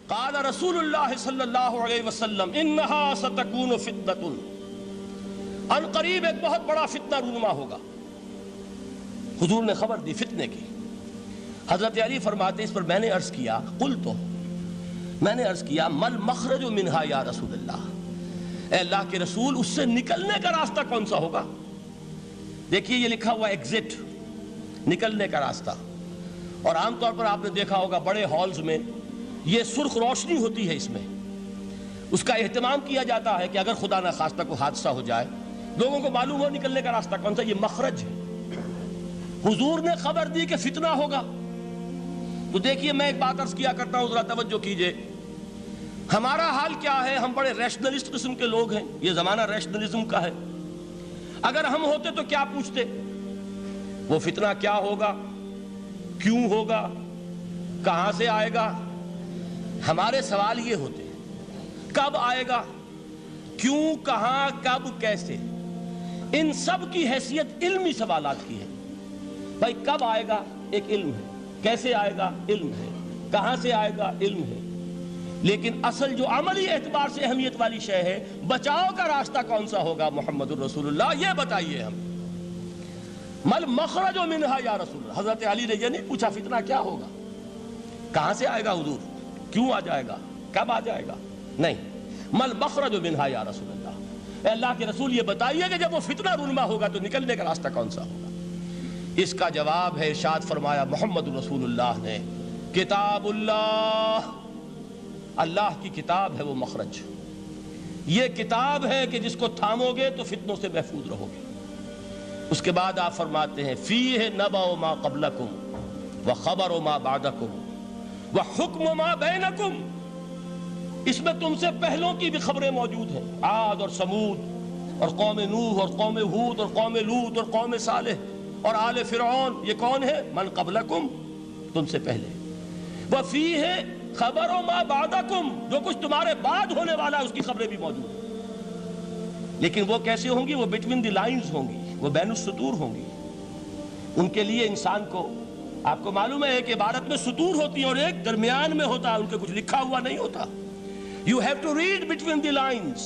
قال رسول اللہ صلی اللہ علیہ وسلم انہا ستکون فتنۃ، ان قریب ایک بہت بڑا فتنہ رونما ہوگا۔ حضور نے خبر دی فتنے کی۔ حضرت علی فرماتے اس پر میں نے عرض کیا، میں نے عرض کیا مل مخرج منہا یا رسول اللہ، اے اللہ کے رسول اس سے نکلنے کا راستہ کون سا ہوگا؟ دیکھیے یہ لکھا ہوا ایگزٹ، نکلنے کا راستہ، اور عام طور پر آپ نے دیکھا ہوگا بڑے ہالز میں یہ سرخ روشنی ہوتی ہے، اس میں اس کا اہتمام کیا جاتا ہے کہ اگر خدا نہ خواستہ کوئی حادثہ ہو جائے لوگوں کو معلوم ہو نکلنے کا راستہ کون سا، یہ مخرج ہے۔ حضور نے خبر دی کہ فتنہ ہوگا۔ تو دیکھیے میں ایک بات عرض کیا کرتا ہوں، ذرا توجہ کیجئے، ہمارا حال کیا ہے؟ ہم بڑے ریشنلسٹ قسم کے لوگ ہیں، یہ زمانہ ریشنلزم کا ہے۔ اگر ہم ہوتے تو کیا پوچھتے؟ وہ فتنہ کیا ہوگا، کیوں ہوگا، کہاں سے آئے گا؟ ہمارے سوال یہ ہوتے ہیں، کب آئے گا، کیوں، کہاں، کب، کیسے؟ ان سب کی حیثیت علمی سوالات کی ہے۔ بھائی کب آئے گا ایک علم ہے، کیسے آئے گا علم ہے، کہاں سے آئے گا علم ہے، لیکن اصل جو عملی اعتبار سے اہمیت والی شے ہے، بچاؤ کا راستہ کون سا ہوگا محمد الرسول اللہ، یہ بتائیے ہم۔ مل مخرج منہا یا رسول اللہ، حضرت علی نے یہ نہیں پوچھا فتنہ کیا ہوگا، کہاں سے آئے گا حضور، کیوں آ جائے گا، کب آ جائے گا، نہیں، مل مخرج منہا یا رسول اللہ، اے اللہ کے رسول یہ بتائیے کہ جب وہ فتنہ رونما ہوگا تو نکلنے کا راستہ کون سا ہوگا؟ اس کا جواب ہے، ارشاد فرمایا محمد رسول اللہ نے، کتاب اللہ، اللہ کی کتاب ہے وہ مخرج، یہ کتاب ہے کہ جس کو تھامو گے تو فتنوں سے محفوظ رہو گے۔ اس کے بعد آپ فرماتے ہیں فیہ نبأ ما قبلکم وخبر ما بعدکم وحکم ما بینکم، اس میں تم سے پہلوں کی بھی خبریں موجود ہیں، عاد اور سمود اور قوم نوح اور قوم ہود اور قوم لوط اور قوم صالح اور آل فرعون، یہ کون ہے؟ من قبلکم، تم سے پہلے، وفیہ خبر ما بعدکم، جو کچھ تمہارے بعد ہونے والا ہے اس کی خبریں بھی موجود ہیں، لیکن وہ کیسے ہوں گی؟ وہ بٹوین دی لائنز ہوں گی، وہ بین السطور ہوں گی۔ ان کے لیے انسان کو، آپ کو معلوم ہے کہ عبارت میں سطور ہوتی ہیں اور ایک درمیان میں ہوتا ہے، ان کے کچھ لکھا ہوا نہیں ہوتا۔ You have to read between the lines۔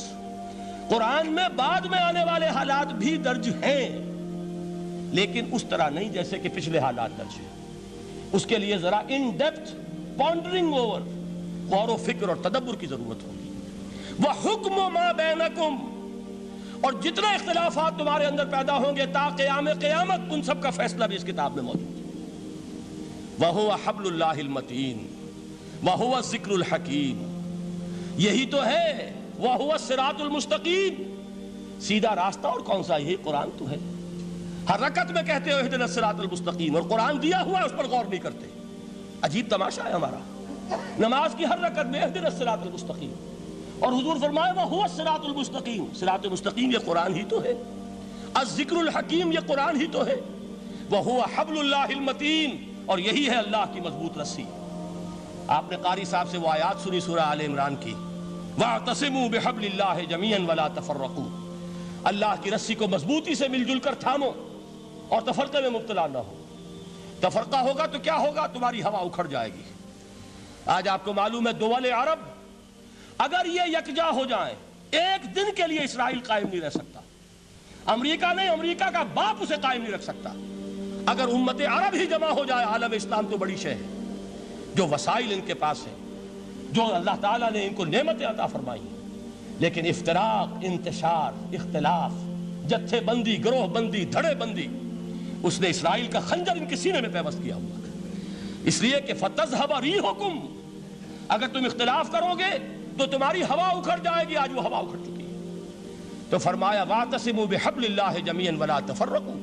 قرآن میں بعد میں آنے والے حالات بھی درج ہیں، لیکن اس طرح نہیں جیسے کہ پچھلے حالات درج ہیں۔ اس کے لیے ذرا ان ڈیپتھ پونڈرنگ اوور، غور و فکر اور تدبر کی ضرورت ہوگی۔ وَحُکْمُ مَا بَيْنَكُمْ، اور جتنے اختلافات تمہارے اندر پیدا ہوں گے تا قیام قیامت، ان سب کا فیصلہ بھی اس کتاب میں موجود ہے۔ وَهُوَ حَبْلُ اللَّهِ الْمَتِينُ وَهُوَ الذِّكْرُ الْحَكِيمُ، یہی تو ہے وَهُوَ الصِّرَاطُ الْمُسْتَقِيمُ، سیدھا راستہ، اور کون سا؟ یہی قرآن تو ہے۔ ہر رکعت میں کہتے ہو اهْدِنَا الصِّرَاطَ الْمُسْتَقِيمُ، اور قرآن دیا ہوا ہے اس پر غور نہیں کرتے۔ عجیب تماشا ہے ہمارا، نماز کی ہر رکعت میں اهْدِنَا الصِّرَاطَ الْمُسْتَقِيمُ، اور حضور فرمایا وَهُوَ الصِّرَاطُ الْمُسْتَقِيمُ، صراط مستقیم یہ قرآن ہی تو ہے، الذکر الحکیم یہ قرآن ہی تو ہے، وَهُوَ حَبْلُ اللَّهِ الْمَتِينُ، اور یہی ہے اللہ کی مضبوط رسی۔ آپ نے قاری صاحب سے وہ آیات سنی سورہ آل عمران کی، وَاعْتَصِمُوا بِحَبْلِ اللَّهِ جَمِيعًا وَلَا تَفَرَّقُوا، اللہ کی رسی کو مضبوطی سے مل جل کر تھامو اور تفرقے میں مبتلا نہ ہو۔ تفرقہ ہوگا تو کیا ہوگا؟ تمہاری ہوا اکھڑ جائے گی۔ آج آپ کو معلوم ہے دول عرب اگر یہ یکجا ہو جائیں، ایک دن کے لیے اسرائیل قائم نہیں رہ سکتا، امریکہ نہیں، امریکہ کا باپ اسے قائم نہیں رکھ سکتا۔ اگر امت عرب ہی جمع ہو جائے، عالم اسلام تو بڑی شے ہے، جو وسائل ان کے پاس ہیں، جو اللہ تعالیٰ نے ان کو نعمتیں عطا فرمائی ہیں، لیکن افتراق، انتشار، اختلاف، جتھے بندی، گروہ بندی، دھڑے بندی، اس نے اسرائیل کا خنجر ان کے سینے میں پیوست کیا ہوا ہے۔ اس لیے کہ فَتَذْهَبَ رِيحُكُمْ، اگر تم اختلاف کرو گے تو تمہاری ہوا اکھڑ جائے گی، آج وہ ہوا اکھڑ چکی ہے۔ تو فرمایا وَاعْتَصِمُوا بِحَبْلِ اللَّهِ جَمِيعًا وَلَا تَفَرَّقُوا،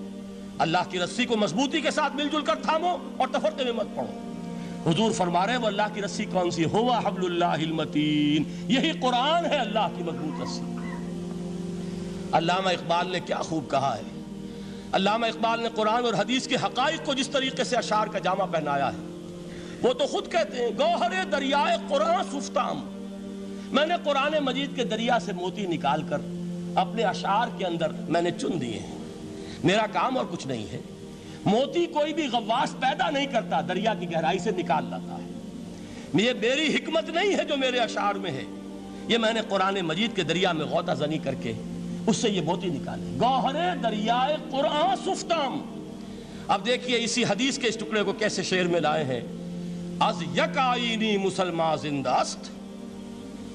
اللہ کی رسی کو مضبوطی کے ساتھ مل جل کر تھامو اور تفرقے میں مت پڑو۔ حضور فرما رہے ہیں وہ اللہ کی رسی کون سی؟ ہوا حبل اللہ المتین، یہی قرآن ہے اللہ کی مضبوط رسی۔ علامہ اقبال نے کیا خوب کہا ہے، علامہ اقبال نے قرآن اور حدیث کے حقائق کو جس طریقے سے اشعار کا جامع پہنایا ہے، وہ تو خود کہتے ہیں گوہر دریائے قرآن سفتام، میں نے قرآن مجید کے دریا سے موتی نکال کر اپنے اشعار کے اندر میں نے چن دیے ہیں، میرا کام اور کچھ نہیں ہے۔ موتی کوئی بھی غواص پیدا نہیں کرتا، دریا کی گہرائی سے نکال لاتا ہے۔ یہ میری حکمت نہیں ہے جو میرے اشعار میں ہے، یہ میں نے قرآن مجید کے دریا میں غوطہ زنی کر کے اس سے یہ موتی نکالے، گوہر دریائے قرآن سفتام۔ اب دیکھیے اسی حدیث کے اس ٹکڑے کو کیسے شعر میں لائے ہیں۔ از یک آئینی مسلمان زندہ است،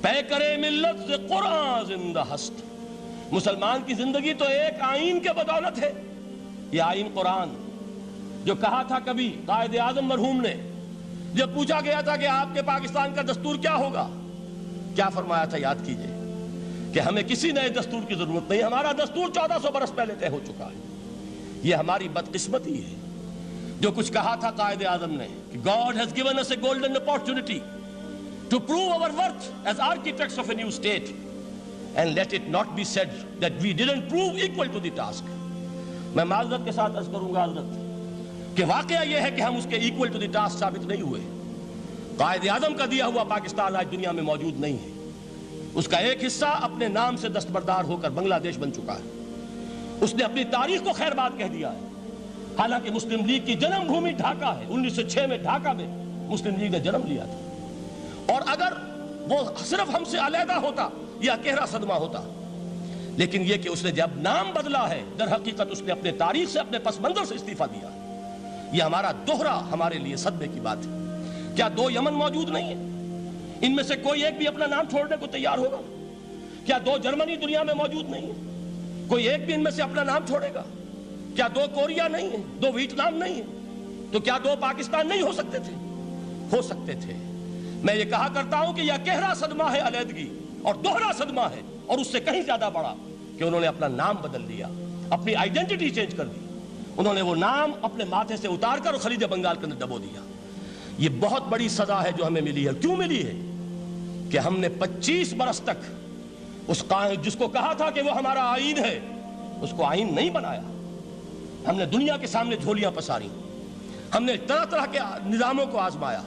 پے کرے ملت سے قرآن زندہ ہست۔ مسلمان کی زندگی تو ایک آئین کے بدولت ہے، یہ آئین قرآن، جو کہا تھا کبھی قائد اعظم مرحوم نے جب پوچھا گیا تھا کہ آپ کے پاکستان کا دستور کیا ہوگا، کیا فرمایا تھا یاد کیجئے کہ ہمیں کسی نئے دستور کی ضرورت نہیں، ہمارا دستور 1400 برس پہلے طے ہو چکا ہے۔ یہ ہماری بدقسمتی ہے جو کچھ کہا تھا قائد اعظم نے کہ God has given us a golden opportunity to prove our worth as architects of a new state, and let it not be said that we didn't prove equal to the task۔ میں معذرت کے ساتھ عرض کروں گا حضرت کہ واقعہ یہ ہے کہ ہم اس کے equal to the task ثابت نہیں ہوئے۔ قائد اعظم کا دیا ہوا پاکستان آج دنیا میں موجود نہیں ہے، اس کا ایک حصہ اپنے نام سے دستبردار ہو کر بنگلہ دیش بن چکا ہے، اس نے اپنی تاریخ کو خیر بات کہہ دیا ہے، حالانکہ مسلم لیگ کی جنم بھومی ڈھاکہ ہے، 1906 میں ڈھاکہ میں مسلم لیگ نے جنم لیا تھا، اور اگر وہ صرف ہم سے علیحدہ ہوتا یہ اکیرا صدمہ ہوتا، لیکن یہ کہ اس نے جب نام بدلا ہے در حقیقت اس نے اپنے تاریخ سے اپنے پس منظر سے استعفیٰ دیا ہے۔ یہ ہمارا دوہرا ہمارے لیے صدمے کی بات ہے۔ کیا 2 یمن موجود نہیں ہیں؟ ان میں سے کوئی ایک بھی اپنا نام چھوڑنے کو تیار ہوگا؟ کیا 2 جرمنی دنیا میں موجود نہیں ہیں؟ کوئی ایک بھی ان میں سے اپنا نام چھوڑے گا؟ کیا 2 کوریا نہیں ہیں؟ 2 ویتنام نہیں ہیں؟ تو کیا 2 پاکستان نہیں ہو سکتے تھے؟ ہو سکتے تھے۔ میں یہ کہا کرتا ہوں کہ یہ گہرا صدمہ ہے علیحدگی، اور دوہرا صدمہ ہے، اور اس سے کہیں زیادہ بڑا کہ انہوں نے اپنا نام بدل دیا، اپنی آئیڈینٹی چینج کر دی، انہوں نے وہ نام اپنے ماتھے سے اتار کر خلیج بنگال کے اندر دبو دیا۔ یہ بہت بڑی سزا ہے جو ہمیں ملی ہے۔ کیوں ملی ہے؟ کہ ہم نے 25 برس تک اس قائد جس کو کہا تھا کہ وہ ہمارا آئین ہے، اس کو آئین نہیں بنایا۔ ہم نے دنیا کے سامنے جھولیاں پساری، ہم نے طرح طرح کے نظاموں کو آزمایا،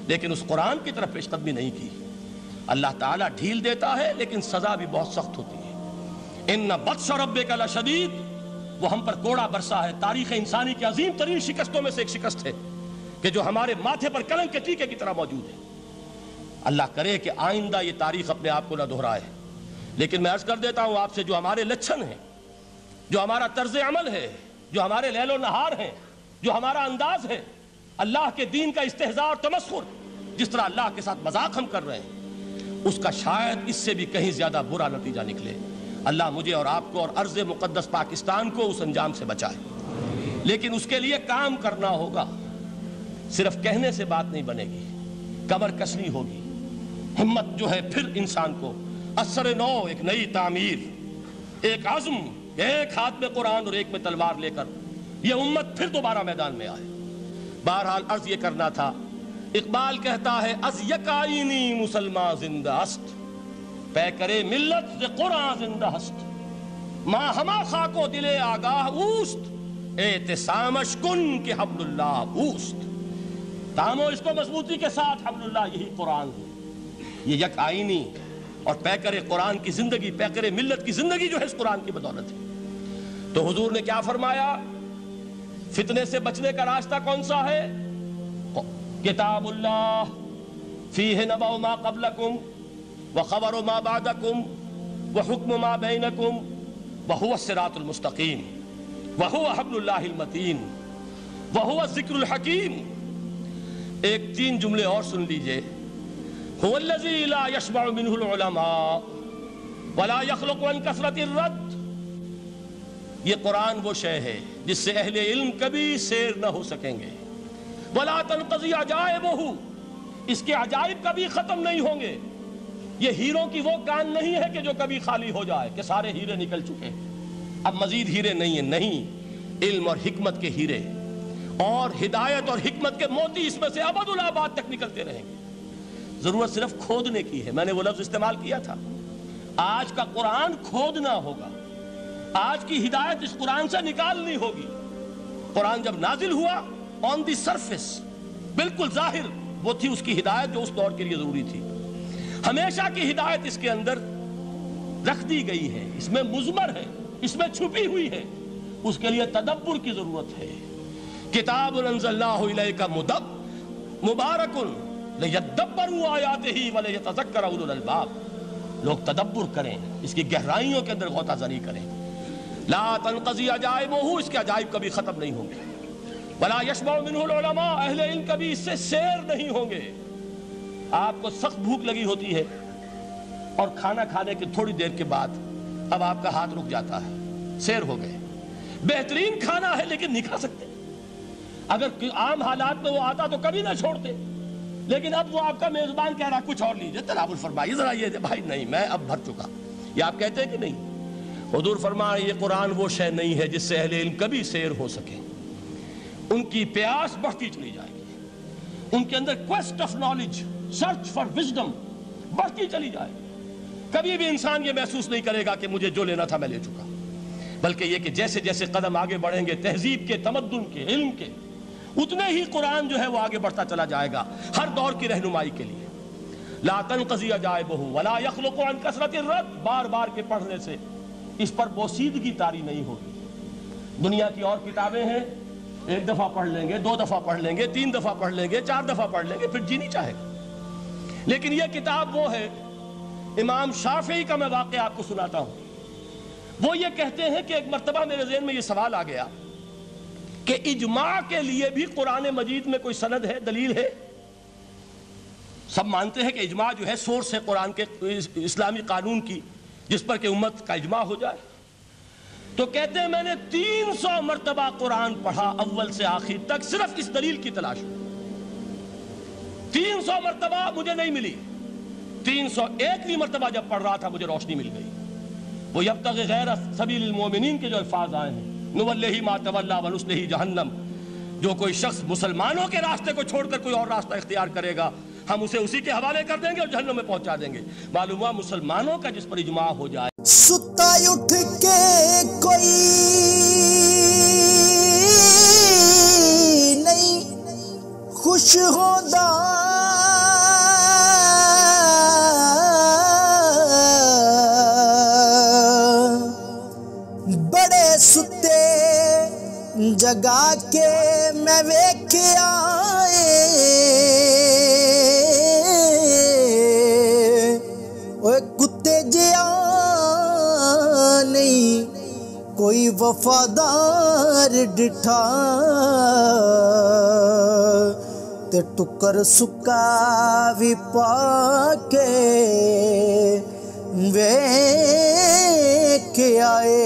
لیکن اس قرآن کی طرف پیش قدمی نہیں کی۔ اللہ تعالیٰ ڈھیل دیتا ہے لیکن سزا بھی بہت سخت ہوتی ہے۔ ان بطش ربک لشدید، وہ ہم پر کوڑا برسا ہے۔ تاریخ انسانی کی عظیم ترین شکستوں میں سے ایک شکست ہے کہ جو ہمارے ماتھے پر کلنک کے ٹیکے کی طرح موجود ہے۔ اللہ کرے کہ آئندہ یہ تاریخ اپنے آپ کو نہ دہرائے، لیکن میں عرض کر دیتا ہوں آپ سے، جو ہمارے لچھن ہیں، جو ہمارا طرز عمل ہے، جو ہمارے لیل و نہار ہیں، جو ہمارا انداز ہے، اللہ کے دین کا استہزاء اور تمسخر، جس طرح اللہ کے ساتھ مذاق ہم کر رہے ہیں، اس کا شاید اس سے بھی کہیں زیادہ برا نتیجہ نکلے۔ اللہ مجھے اور آپ کو اور ارض مقدس پاکستان کو اس انجام سے بچائے، لیکن اس کے لیے کام کرنا ہوگا۔ صرف کہنے سے بات نہیں بنے گی، کمر کسنی ہوگی، ہمت جو ہے پھر انسان کو اثر نو، ایک نئی تعمیر، ایک عزم، ایک ہاتھ میں قرآن اور ایک میں تلوار لے کر یہ امت پھر دوبارہ میدان میں آئے۔ بہرحال عرض یہ کرنا تھا، اقبال کہتا ہے از یک آئینی مسلمان زندہ است، پے کرے ملت سے قرآن زندہ ہست، ماں ہما خاک و دل آگاہ اوست، اعتصامش کن کہ حبل اللہ اوست۔ تامو اس کو مضبوطی کے ساتھ، حبل اللہ یہی قرآن ہے۔ یہ یک آئینی اور پیکر قرآن کی زندگی، پیکر ملت کی زندگی جو ہے اس قرآن کی بدولت ہے۔ تو حضور نے کیا فرمایا؟ فتنے سے بچنے کا راستہ کون سا ہے؟ کتاب اللہ فیہ نبأ ما قبلکم وخبر ما بعدکم وحکم ما بینکم وہو الصراط المستقیم وہو حبل اللہ المتین وہو الذکر الحکیم۔ ایک 3 جملے اور سن لیجئے۔ هو الذی لا یشبع منہ العلماء ولا یخلق عن کثرت الرد۔ یہ قرآن وہ شے ہے جس سے اہل علم کبھی سیر نہ ہو سکیں گے۔ ولا تنقضی عجائبہ، اس کے عجائب کبھی ختم نہیں ہوں گے۔ یہ ہیروں کی وہ کان نہیں ہے کہ جو کبھی خالی ہو جائے کہ سارے ہیرے نکل چکے، اب مزید ہیرے نہیں ہیں، نہیں، علم اور حکمت کے ہیرے اور ہدایت اور حکمت کے موتی اس میں سے ابد الآباد تک نکلتے رہیں گے۔ ضرورت صرف کھودنے کی ہے۔ میں نے وہ لفظ استعمال کیا تھا، آج کا قرآن کھودنا ہوگا، آج کی ہدایت اس قرآن سے نکالنی ہوگی۔ قرآن جب نازل ہوا آن دی سرفیس، بالکل ظاہر وہ تھی اس کی ہدایت جو اس دور کے لیے ضروری تھی۔ ہمیشہ کی ہدایت اس کے اندر رکھ دی گئی ہے، اس میں مضمر ہے، اس میں چھپی ہوئی ہے، اس کے لیے تدبر کی ضرورت ہے۔ کتاب انزلناہ الیک مبارک لِيَدَّبَّرُوا آیَاتِهِ وَلِيَتَذَكَّرَ أُولُو الْأَلْبَابِ، لوگ تدبر کریں، اس کی گہرائیوں کے اندر غوطہ زنی کریں۔ لا تنقضی عجائبہ، اس کے عجائب کبھی ختم نہیں ہوں گے۔ ولا یشبع منہ العلماء، اہل علم کبھی اس سے سیر نہیں ہوں گے۔ آپ کو سخت بھوک لگی ہوتی ہے اور کھانا کھانے کے تھوڑی دیر کے بعد اب آپ کا ہاتھ رک جاتا ہے، سیر ہو گئے، بہترین کھانا ہے لیکن نہیں کھا سکتے۔ اگر عام حالات میں وہ آتا تو کبھی نہ چھوڑتے، لیکن اب وہ آپ کا میزبان کہہ رہا کچھ اور لیجئے، تناول فرمائیے ذرا، یہ بھائی نہیں میں اب بھر چکا، یہ آپ کہتے ہیں کہ نہیں؟ حضور فرمایا یہ قرآن وہ شے نہیں ہے جس سے اہل علم کبھی سیر ہو سکے، ان کی پیاس بڑھتی چلی جائے گی، ان کے اندر quest of knowledge, search for wisdom بڑھتی چلی جائے گی۔ کبھی بھی انسان یہ محسوس نہیں کرے گا کہ مجھے جو لینا تھا میں لے چکا، بلکہ یہ کہ جیسے جیسے قدم آگے بڑھیں گے تہذیب کے، تمدن کے، علم کے، اتنے ہی قرآن جو ہے وہ آگے بڑھتا چلا جائے گا ہر دور کی رہنمائی کے لیے۔ لا تنقضی عجائبہ ولا یخلق عن کثرت الرد، بار بار کے پڑھنے سے اس پر بوسیدگی طاری نہیں ہوگی۔ دنیا کی اور کتابیں ہیں، ایک دفعہ پڑھ لیں گے، دو دفعہ پڑھ لیں گے، تین دفعہ پڑھ لیں گے، چار دفعہ پڑھ لیں گے، پھر جی نہیں چاہے گا۔ لیکن یہ کتاب وہ ہے، امام شافعی کا میں واقعہ آپ کو سناتا ہوں۔ وہ یہ کہتے ہیں کہ ایک مرتبہ میرے ذہن میں یہ سوال آ گیا کہ اجماع کے لیے بھی قرآن مجید میں کوئی سند ہے، دلیل ہے؟ سب مانتے ہیں کہ اجماع جو ہے سورس ہے قرآن کے، اسلامی قانون کی، جس پر کہ امت کا اجماع ہو جائے۔ تو کہتے ہیں میں نے 300 مرتبہ قرآن پڑھا اول سے آخر تک، صرف اس دلیل کی تلاش میں۔ 300 مرتبہ مجھے نہیں ملی، 301ویں مرتبہ جب پڑھ رہا تھا مجھے روشنی مل گئی۔ وہ یبتغی غیر سبیل المومنین کے جو الفاظ آئے ہیں، نولیہ ما تولی ونصلہ جہنم، جو کوئی شخص مسلمانوں کے راستے کو چھوڑ کر کوئی اور راستہ اختیار کرے گا ہم اسے اسی کے حوالے کر دیں گے اور جہنم میں پہنچا دیں گے۔ معلوم ہوا مسلمانوں کا جس پر اجماع ہو جائے۔ ستا اٹھ کے کوئی نہیں خوش ہوتا، بڑے ستے جگا کے میں ویکھیا کتے جیا نہیں کوئی وفادار ڈٹھا، تے ٹکر سکا بھی پا کے ویکھ آئے۔